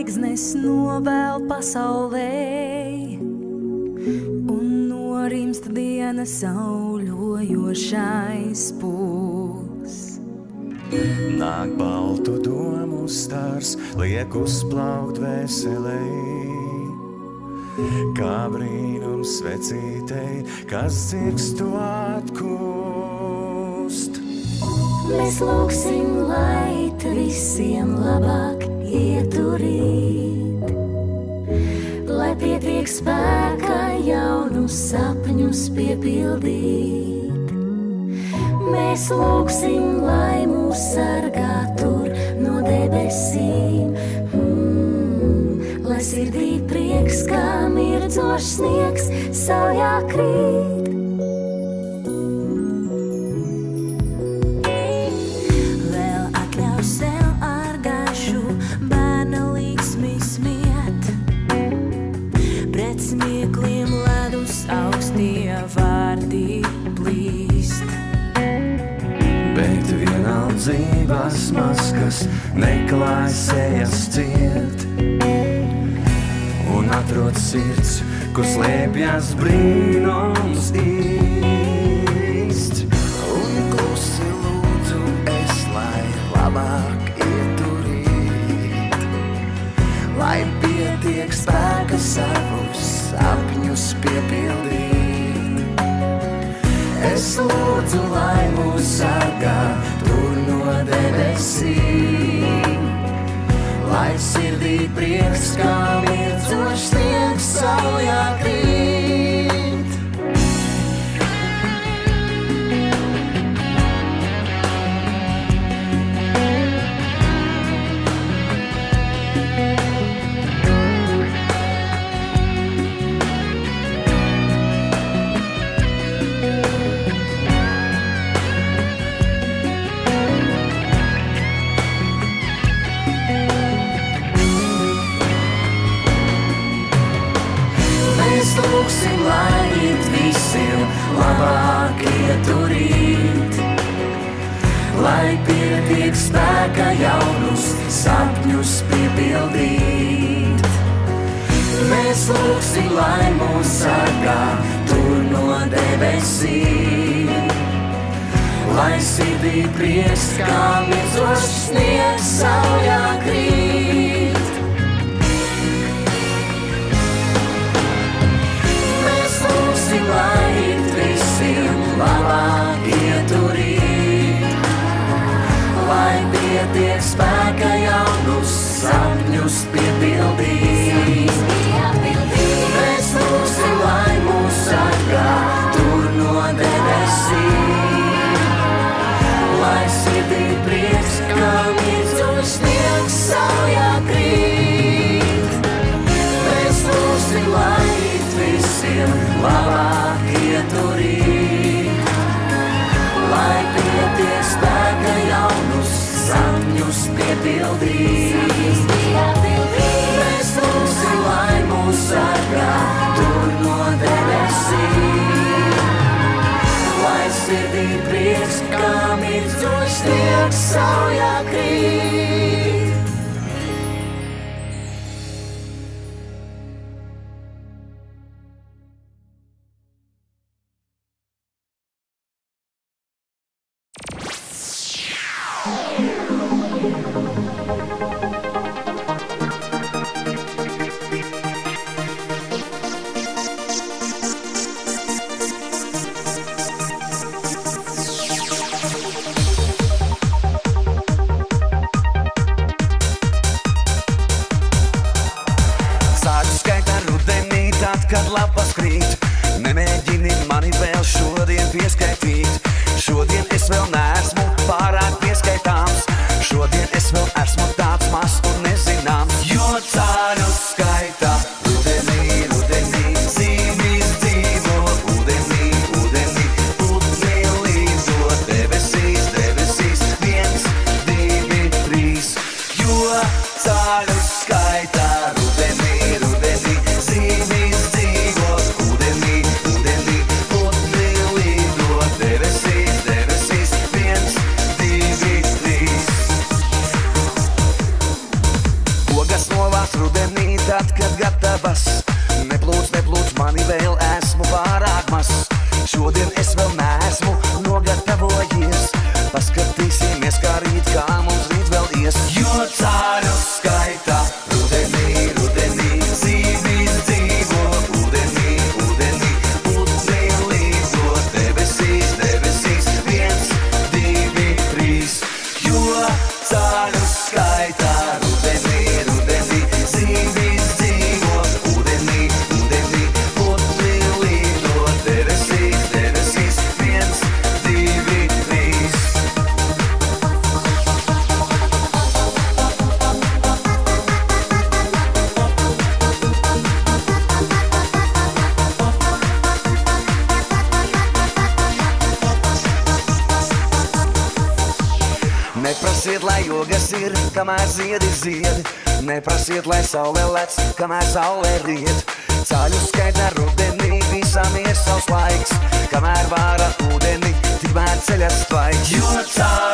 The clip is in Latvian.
zvaigznes novēl pasaulē, un norimst diena sauļojošais pūs. Nāk baltu domu stars, liek uzplaukt veselei, kā brīnums svecītei, kas dzirkstu atkūst. Mēs lūgsim, lai visiem labāk ietu rīt, lai pietiek spēka jaunus sapņus piepildīt. Mēs lūgsim, lai mūs sargā tur no debesīm, lai sirdī prieks, kā mirdzošs sniegs saujā krīt. Dzīvās maskas neklāj sejas ciet, un atrod sirds, kur slēpjas brīnums īsts. Un klusi lūdzu es, lai labāk ietu rīt, lai pietiek spēka savus sapņus piepildīt. Es lūdzu, lai mūs sargā tur no debesīm, lai sirdī prieks, kā mirdzošs sniegs saujā krīt. Lūgsim, lai visiem labāk ietu rīt, lai pietiek spēka jaunus sapņus piepildīt. Mēs lūgsim, lai mūs sargā tur no debesīm, lai sirdī prieks, kā mirdzošs sniegs saujā krīt. Lai visiem labāk ietu rīt, lai pietiek spēka jaunus sapņus piepildīt. Mēs lūgsim, lai mūs sargā tur no debesīm, lai sirdī prieks, kā mirdzošs sniegs saujā krīt. Mēs lūgsim, lai visiem labāk ietu rīt, lai pietiek spēka jaunus sapņus piepildīt. Mēs lūgsim, lai mūs sargā tur no debesīm, lai sirdī prieks, kā mirdzošs sniegs saujā krīt. Kad lapas krīt, nemēģini mani vēl šodien pieskaitīt. Šodien es vēl neesmu pārāk pieskaitāms, šodien es vēl esmu tāds mazs un nezināms. Jo ceļu skaitā rudenī, rudenī, zīmīs dzīvo, ūdenī, ūdenī, putni līdzo, debesīs, debesīs, 1, 2, 3. Jo ceļu skaitā rudenī, rudenī, zīmīs dzīvo, ūdenī, ūdenī, putni līdzo, debesīs. lai jogas ir, kamēr ziedi zied. Neprasiet, lai saule lec, kamēr saule riet. Ceļu skaitā rudenī, visam ir savs laiks. Kamēr vāra ūdeni, tikmēr ceļas tvaiks. Jo tā